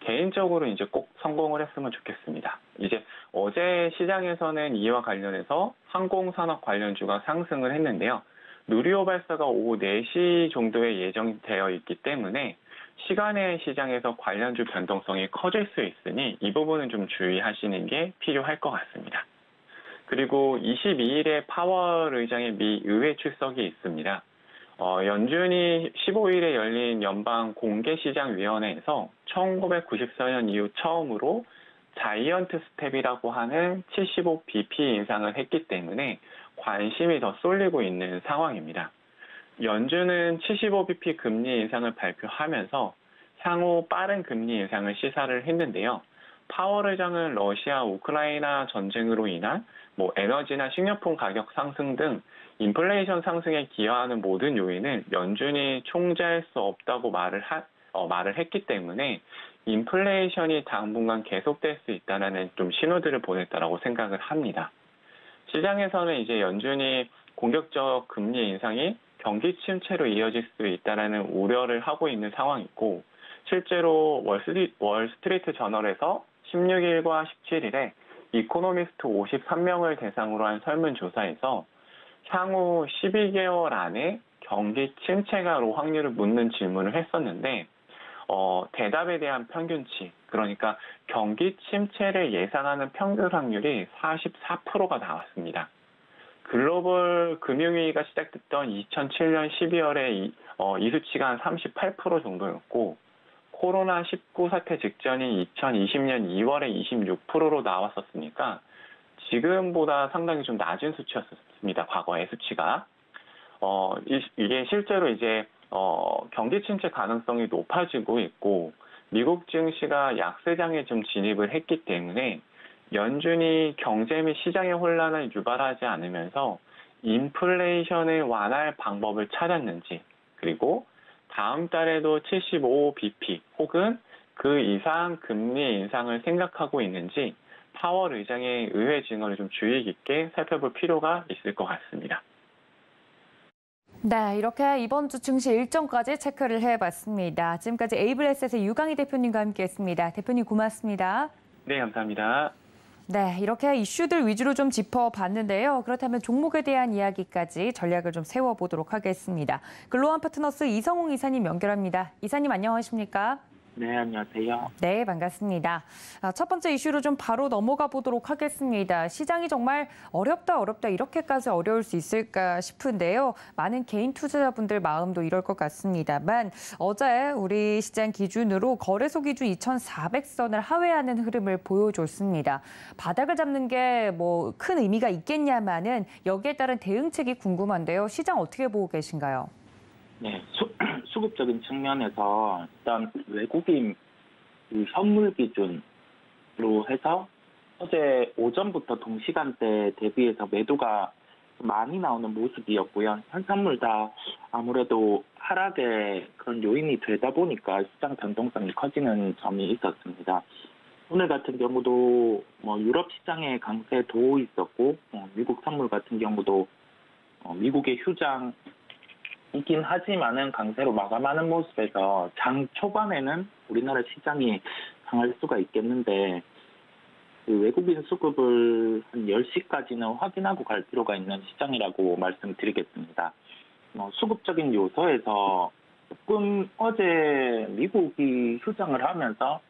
개인적으로 이제 꼭 성공을 했으면 좋겠습니다. 이제 어제 시장에서는 이와 관련해서 항공산업 관련주가 상승을 했는데요. 누리호 발사가 오후 4시 정도에 예정되어 있기 때문에 시간의 시장에서 관련주 변동성이 커질 수 있으니 이 부분은 좀 주의하시는 게 필요할 것 같습니다. 그리고 22일에 파월 의장의 미 의회 출석이 있습니다. 연준이 15일에 열린 연방공개시장위원회에서 1994년 이후 처음으로 자이언트 스텝이라고 하는 75bp 인상을 했기 때문에 관심이 더 쏠리고 있는 상황입니다. 연준은 75bp 금리 인상을 발표하면서 향후 빠른 금리 인상을 시사를 했는데요. 파월 의장은 러시아 우크라이나 전쟁으로 인한 에너지나 식료품 가격 상승 등 인플레이션 상승에 기여하는 모든 요인을 연준이 통제할 수 없다고 말을 했기 때문에 인플레이션이 당분간 계속될 수 있다는 좀 신호들을 보냈다라고 생각을 합니다. 시장에서는 이제 연준이 공격적 금리 인상이 경기 침체로 이어질 수 있다는 우려를 하고 있는 상황이고, 실제로 월스트리트 저널에서 16일과 17일에 이코노미스트 53명을 대상으로 한 설문조사에서 향후 12개월 안에 경기 침체가로 확률을 묻는 질문을 했었는데, 대답에 대한 평균치, 그러니까 경기 침체를 예상하는 평균 확률이 44%가 나왔습니다. 글로벌 금융위기가 시작됐던 2007년 12월에 이 수치가 한 38% 정도였고, 코로나19 사태 직전인 2020년 2월에 26%로 나왔었으니까 지금보다 상당히 좀 낮은 수치였습니다. 과거의 수치가. 이게 실제로 이제 경기 침체 가능성이 높아지고 있고, 미국 증시가 약세장에 좀 진입을 했기 때문에 연준이 경제 및 시장의 혼란을 유발하지 않으면서 인플레이션을 완화할 방법을 찾았는지, 그리고 다음 달에도 75bp 혹은 그 이상 금리 인상을 생각하고 있는지 파월 의장의 의회 증언을 좀 주의 깊게 살펴볼 필요가 있을 것 같습니다. 네, 이렇게 이번 주 증시 일정까지 체크를 해봤습니다. 지금까지 에이블에셋의 유강희 대표님과 함께했습니다. 대표님 고맙습니다. 네, 감사합니다. 네, 이렇게 이슈들 위주로 좀 짚어봤는데요. 그렇다면 종목에 대한 이야기까지 전략을 좀 세워보도록 하겠습니다. 글로원 파트너스 이성웅 이사님 연결합니다. 이사님 안녕하십니까? 네, 안녕하세요. 네, 반갑습니다. 첫 번째 이슈로 좀 바로 넘어가 보도록 하겠습니다. 시장이 정말 어렵다 이렇게까지 어려울 수 있을까 싶은데요. 많은 개인 투자자분들 마음도 이럴 것 같습니다만 어제 우리 시장 기준으로 거래소 기준 2,400선을 하회하는 흐름을 보여줬습니다. 바닥을 잡는 게 뭐 큰 의미가 있겠냐마는 여기에 따른 대응책이 궁금한데요. 시장 어떻게 보고 계신가요? 네, 수급적인 측면에서 일단 외국인 선물 기준으로 해서 어제 오전부터 동시간대 대비해서 매도가 많이 나오는 모습이었고요. 현선물 다 아무래도 하락의 그런 요인이 되다 보니까 시장 변동성이 커지는 점이 있었습니다. 오늘 같은 경우도 유럽 시장의 강세도 있었고, 미국 선물 같은 경우도 미국의 휴장 이긴 하지만은 강세로 마감하는 모습에서 장 초반에는 우리나라 시장이 강할 수가 있겠는데, 그 외국인 수급을 한 10시까지는 확인하고 갈 필요가 있는 시장이라고 말씀드리겠습니다. 수급적인 요소에서 조금 어제 미국이 휴장을 하면서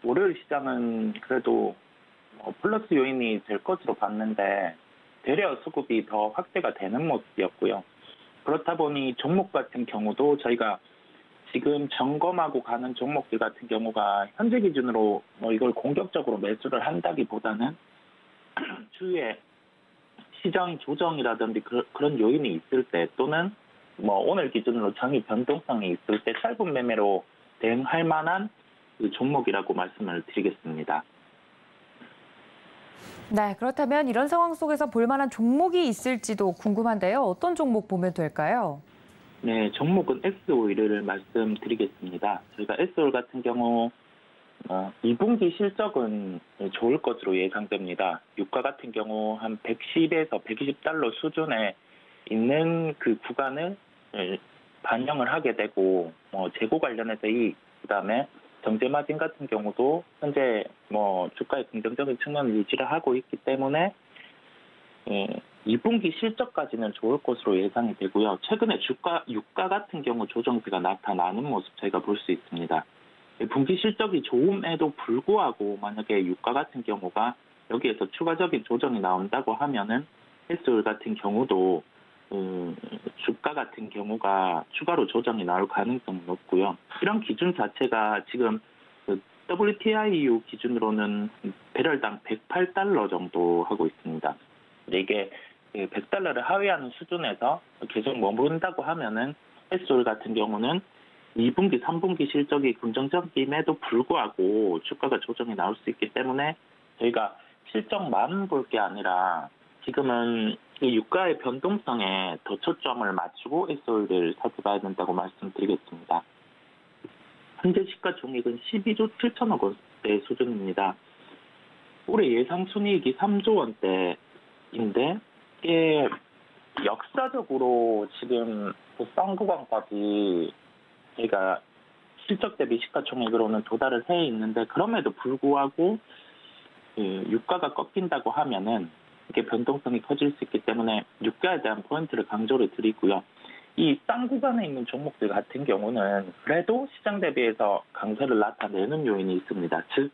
월요일 시장은 그래도 플러스 요인이 될 것으로 봤는데 되려 수급이 더 확대가 되는 모습이었고요. 그렇다 보니 종목 같은 경우도 저희가 지금 점검하고 가는 종목들 같은 경우가 현재 기준으로 이걸 공격적으로 매수를 한다기보다는 추후에 시장 조정이라든지 그런 요인이 있을 때, 또는 오늘 기준으로 장이 변동성이 있을 때 짧은 매매로 대응할 만한 그 종목이라고 말씀을 드리겠습니다. 네, 그렇다면 이런 상황 속에서 볼만한 종목이 있을지도 궁금한데요. 어떤 종목 보면 될까요? 네, 종목은 S오일을 말씀드리겠습니다. 저희가 S오일 같은 경우 2분기 실적은 좋을 것으로 예상됩니다. 유가 같은 경우 한 110에서 120달러 수준에 있는 그 구간을 반영을 하게 되고, 재고 관련해서 그다음에 정제 마진 같은 경우도 현재 주가의 긍정적인 측면을 유지를 하고 있기 때문에 2분기 실적까지는 좋을 것으로 예상이 되고요. 최근에 유가 같은 경우 조정세가 나타나는 모습 저희가 볼 수 있습니다. 분기 실적이 좋음에도 불구하고 만약에 유가 같은 경우가 여기에서 추가적인 조정이 나온다고 하면은 S오일 같은 경우도 주가 같은 경우가 추가로 조정이 나올 가능성이 높고요. 이런 기준 자체가 지금 WTIU 기준으로는 배럴당 108달러 정도 하고 있습니다. 이게 100달러를 하회하는 수준에서 계속 머무른다고 하면은 S오일 같은 경우는 2분기, 3분기 실적이 긍정적임에도 불구하고 주가가 조정이 나올 수 있기 때문에 저희가 실적만 볼 게 아니라 지금은 이 유가의 변동성에 더 초점을 맞추고 S-오일을 살펴봐야 된다고 말씀드리겠습니다. 현재 시가총액은 12조 7천억 원대 수준입니다. 올해 예상 순이익이 3조 원대인데 이게 역사적으로 지금 싼 구간까지 저희가 실적 대비 시가총액으로는 도달을 해 있는데 그럼에도 불구하고 유가가 꺾인다고 하면은 이게 변동성이 커질 수 있기 때문에 유가에 대한 포인트를 강조를 드리고요. 이 싼 구간에 있는 종목들 같은 경우는 그래도 시장 대비해서 강세를 나타내는 요인이 있습니다. 즉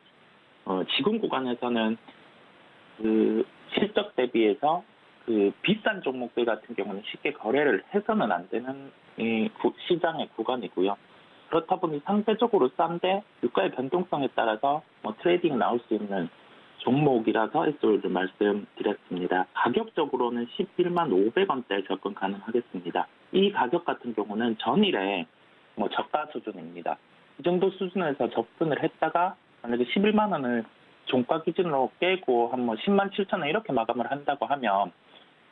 지금 구간에서는 그 실적 대비해서 그 비싼 종목들 같은 경우는 쉽게 거래를 해서는 안 되는 시장의 구간이고요. 그렇다 보니 상대적으로 싼데 유가의 변동성에 따라서 트레이딩 나올 수 있는 종목이라서 S-오일을 말씀드렸습니다. 가격적으로는 11만 500원대 접근 가능하겠습니다. 이 가격 같은 경우는 전일에 저가 수준입니다. 이 정도 수준에서 접근을 했다가 만약에 11만 원을 종가 기준으로 깨고 한 10만 7천 원 이렇게 마감을 한다고 하면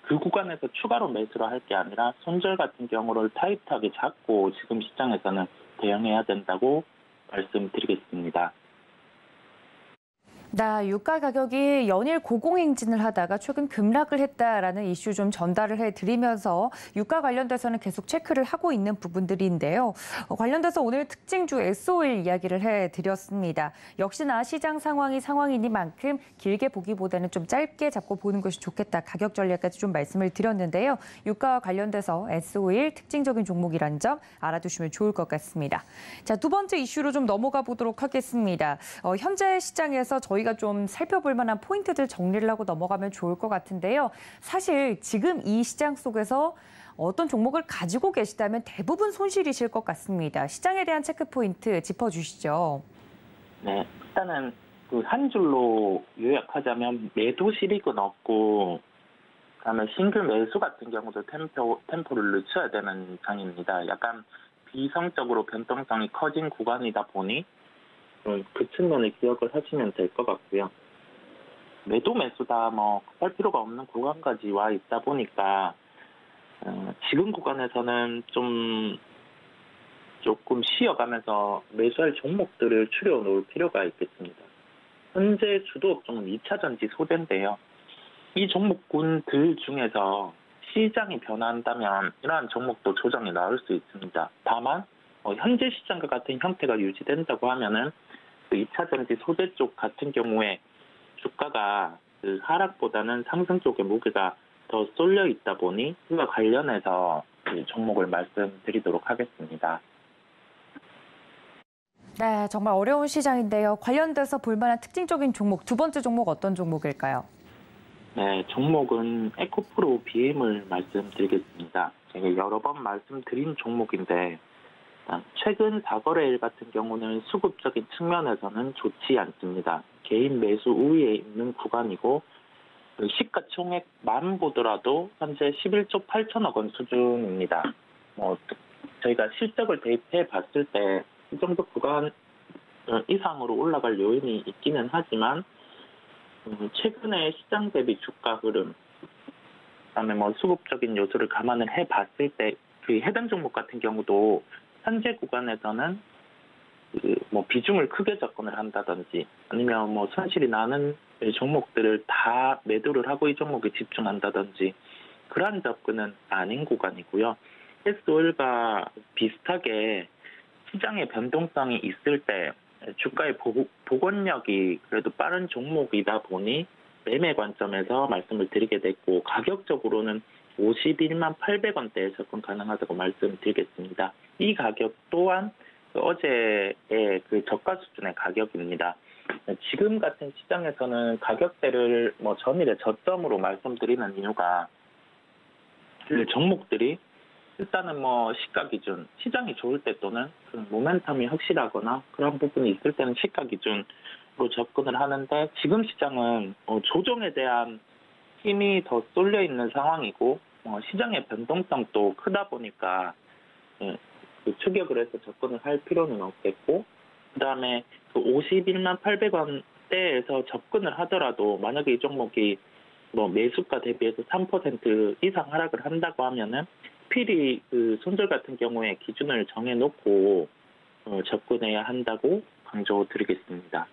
그 구간에서 추가로 매수를 할 게 아니라 손절 같은 경우를 타이트하게 잡고 지금 시장에서는 대응해야 된다고 말씀드리겠습니다. 유가 가격이 연일 고공행진을 하다가 최근 급락을 했다라는 이슈 좀 전달을 해드리면서 유가 관련돼서는 계속 체크를 하고 있는 부분들인데요. 관련돼서 오늘 특징주 S-오일 이야기를 해드렸습니다. 역시나 시장 상황이 상황이니만큼 길게 보기보다는 좀 짧게 잡고 보는 것이 좋겠다. 가격 전략까지 좀 말씀을 드렸는데요. 유가와 관련돼서 S-오일 특징적인 종목이라는 점 알아두시면 좋을 것 같습니다. 자, 두 번째 이슈로 좀 넘어가 보도록 하겠습니다. 현재 시장에서 저희가 좀 살펴볼 만한 포인트들 정리를 하고 넘어가면 좋을 것 같은데요. 사실 지금 이 시장 속에서 어떤 종목을 가지고 계시다면 대부분 손실이실 것 같습니다. 시장에 대한 체크 포인트 짚어주시죠. 네, 일단은 그 한 줄로 요약하자면 매도 실익은 없고 그다음에 싱글 매수 같은 경우도 템포를 늦춰야 되는 장입니다. 약간 비성적으로 변동성이 커진 구간이다 보니 그 측면을 기억을 하시면 될 것 같고요. 매도 매수다 할 필요가 없는 구간까지 와 있다 보니까 지금 구간에서는 조금 쉬어가면서 매수할 종목들을 추려 놓을 필요가 있겠습니다. 현재 주도 업종은 2차 전지 소재인데요. 이 종목군들 중에서 시장이 변화한다면 이러한 종목도 조정이 나올 수 있습니다. 다만 현재 시장과 같은 형태가 유지된다고 하면은 그 2차 전지 소재 쪽 같은 경우에 주가가 그 하락보다는 상승 쪽에 무게가 더 쏠려 있다 보니 이와 관련해서 그 종목을 말씀드리도록 하겠습니다. 네, 정말 어려운 시장인데요. 관련돼서 볼만한 특징적인 종목, 두 번째 종목 어떤 종목일까요? 네, 종목은 에코프로 BM을 말씀드리겠습니다. 제가 여러 번 말씀드린 종목인데 최근 4거래일 같은 경우는 수급적인 측면에서는 좋지 않습니다. 개인 매수 우위에 있는 구간이고 시가총액만 보더라도 현재 11조 8천억 원 수준입니다. 저희가 실적을 대입해 봤을 때 이 정도 구간 이상으로 올라갈 요인이 있기는 하지만 최근에 시장 대비 주가 흐름, 그다음에 수급적인 요소를 감안을 해 봤을 때 그 해당 종목 같은 경우도 현재 구간에서는 비중을 크게 접근을 한다든지 아니면 손실이 나는 종목들을 다 매도를 하고 이 종목에 집중한다든지 그러한 접근은 아닌 구간이고요. S-오일과 비슷하게 시장의 변동성이 있을 때 주가의 복원력이 그래도 빠른 종목이다 보니 매매 관점에서 말씀을 드리게 됐고 가격적으로는 51만 800원대에 접근 가능하다고 말씀드리겠습니다. 이 가격 또한 어제의 그 저가 수준의 가격입니다. 지금 같은 시장에서는 가격대를 전일에 저점으로 말씀드리는 이유가 그 종목들이 일단은 시가 기준, 시장이 좋을 때 또는 그 모멘텀이 확실하거나 그런 부분이 있을 때는 시가 기준으로 접근을 하는데 지금 시장은 조정에 대한 힘이 더 쏠려 있는 상황이고 시장의 변동성도 크다 보니까 추격을 해서 접근을 할 필요는 없겠고, 그다음에 그 51만 800원대에서 접근을 하더라도 만약에 이 종목이 뭐 매수가 대비해서 3% 이상 하락을 한다고 하면은 필히 그 손절 같은 경우에 기준을 정해놓고 접근해야 한다고 강조드리겠습니다.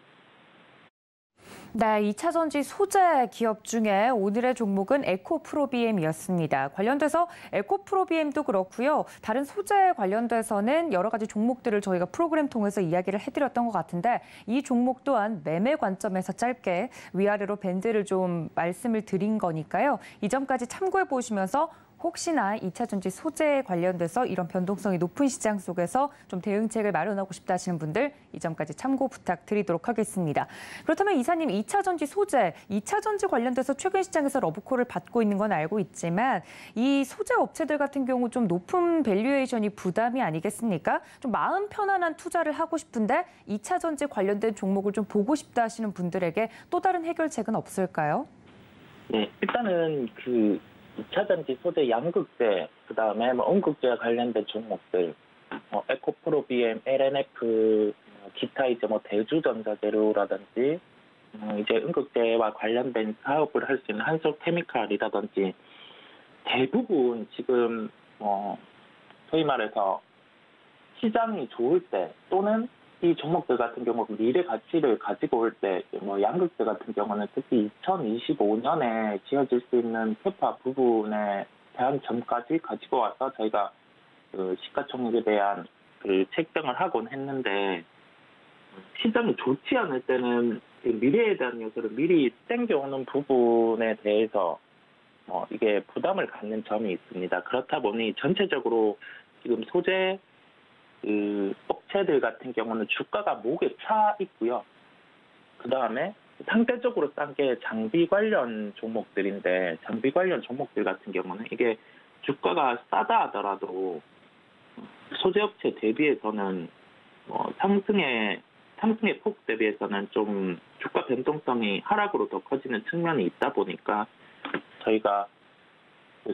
네, 2차 전지 소재 기업 중에 오늘의 종목은 에코프로비엠이었습니다. 관련돼서 에코프로비엠도 그렇고요. 다른 소재 관련돼서는 여러 가지 종목들을 저희가 프로그램 통해서 이야기를 해드렸던 것 같은데 이 종목 또한 매매 관점에서 짧게 위아래로 밴드를 좀 말씀을 드린 거니까요. 이 점까지 참고해 보시면서 혹시나 2차 전지 소재에 관련돼서 이런 변동성이 높은 시장 속에서 좀 대응책을 마련하고 싶다 하시는 분들 이 점까지 참고 부탁드리도록 하겠습니다. 그렇다면 이사님, 2차 전지 소재, 2차 전지 관련돼서 최근 시장에서 러브콜을 받고 있는 건 알고 있지만 이 소재 업체들 같은 경우 좀 높은 밸류에이션이 부담이 아니겠습니까? 좀 마음 편안한 투자를 하고 싶은데 2차 전지 관련된 종목을 좀 보고 싶다 하시는 분들에게 또 다른 해결책은 없을까요? 네, 일단은 그 2차 전지 소재 양극재, 그 다음에 뭐 음극재와 관련된 종목들, 에코프로비엠, LNF, 기타 이제 뭐 대주전자재료라든지, 이제 음극재와 관련된 사업을 할 수 있는 한솔케미칼이라든지, 대부분 지금 소위 말해서 시장이 좋을 때 또는 이 종목들 같은 경우 미래 가치를 가지고 올 때, 뭐 양극재 같은 경우는 특히 2025년에 지어질 수 있는 캐파 부분에 대한 점까지 가지고 와서 저희가 그 시가총액에 대한 그 책정을 하곤 했는데, 시장이 좋지 않을 때는 그 미래에 대한 요소를 미리 땡겨오는 부분에 대해서 이게 부담을 갖는 점이 있습니다. 그렇다 보니 전체적으로 지금 소재 그 업체들 같은 경우는 주가가 목에 차 있고요. 그 다음에 상대적으로 싼 게 장비 관련 종목들인데, 장비 관련 종목들 같은 경우는 이게 주가가 싸다 하더라도 소재 업체 대비해서는 상승의 폭 대비해서는 좀 주가 변동성이 하락으로 더 커지는 측면이 있다 보니까 저희가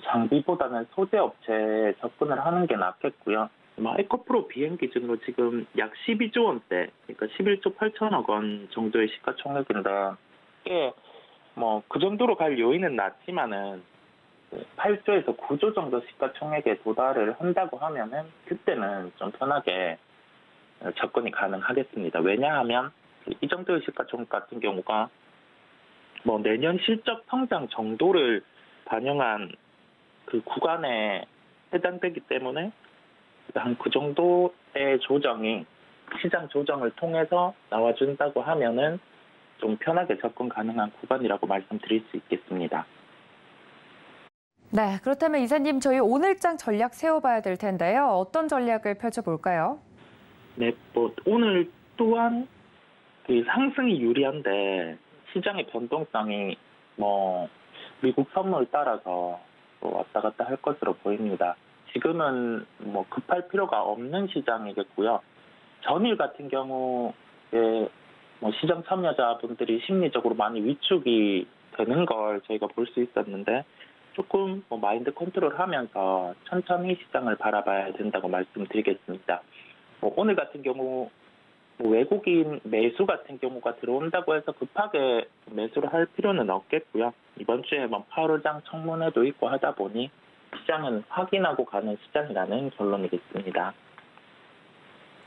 장비보다는 소재 업체에 접근을 하는 게 낫겠고요. 에코프로 비행 기준으로 지금 약 12조 원대, 그러니까 11조 8천억 원 정도의 시가총액인데, 이게 그 정도로 갈 요인은 낮지만은 8조에서 9조 정도 시가총액에 도달을 한다고 하면은 그때는 좀 편하게 접근이 가능하겠습니다. 왜냐하면 이 정도의 시가총액 같은 경우가 내년 실적 성장 정도를 반영한 그 구간에 해당되기 때문에 한 그 정도의 조정이 시장 조정을 통해서 나와준다고 하면은 좀 편하게 접근 가능한 구간이라고 말씀드릴 수 있겠습니다. 네, 그렇다면 이사님, 저희 오늘장 전략 세워봐야 될 텐데요. 어떤 전략을 펼쳐볼까요? 네, 오늘 또한 그 상승이 유리한데 시장의 변동성이 미국 선물 따라서 왔다 갔다 할 것으로 보입니다. 지금은 급할 필요가 없는 시장이겠고요. 전일 같은 경우에 시장 참여자분들이 심리적으로 많이 위축이 되는 걸 저희가 볼 수 있었는데, 조금 마인드 컨트롤하면서 천천히 시장을 바라봐야 된다고 말씀드리겠습니다. 오늘 같은 경우 외국인 매수 같은 경우가 들어온다고 해서 급하게 매수를 할 필요는 없겠고요. 이번 주에 파월장 청문회도 있고 하다 보니 시장은 확인하고 가는 시장이라는 결론이겠습니다.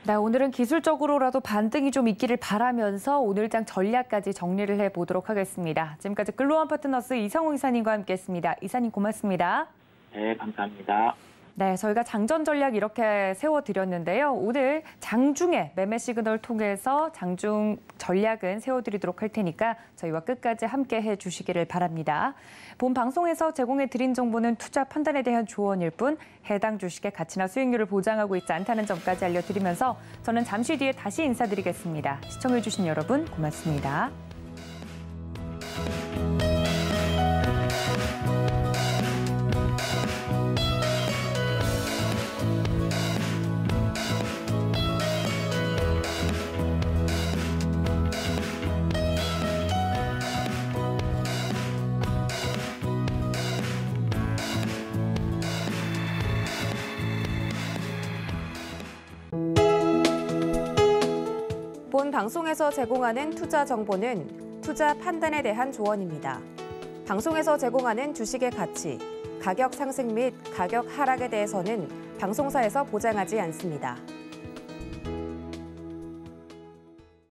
네, 오늘은 기술적으로라도 반등이 좀 있기를 바라면서 오늘장 전략까지 정리를 해보도록 하겠습니다. 지금까지 글로원 파트너스 이상호 이사님과 함께했습니다. 이사님 고맙습니다. 네, 감사합니다. 네, 저희가 장전 전략 이렇게 세워드렸는데요. 오늘 장중에 매매 시그널 통해서 장중 전략은 세워드리도록 할 테니까 저희와 끝까지 함께 해주시기를 바랍니다. 본 방송에서 제공해드린 정보는 투자 판단에 대한 조언일 뿐 해당 주식의 가치나 수익률을 보장하고 있지 않다는 점까지 알려드리면서 저는 잠시 뒤에 다시 인사드리겠습니다. 시청해주신 여러분 고맙습니다. 본 방송에서 제공하는 투자 정보는 투자 판단에 대한 조언입니다. 방송에서 제공하는 주식의 가치, 가격 상승 및 가격 하락에 대해서는 방송사에서 보장하지 않습니다.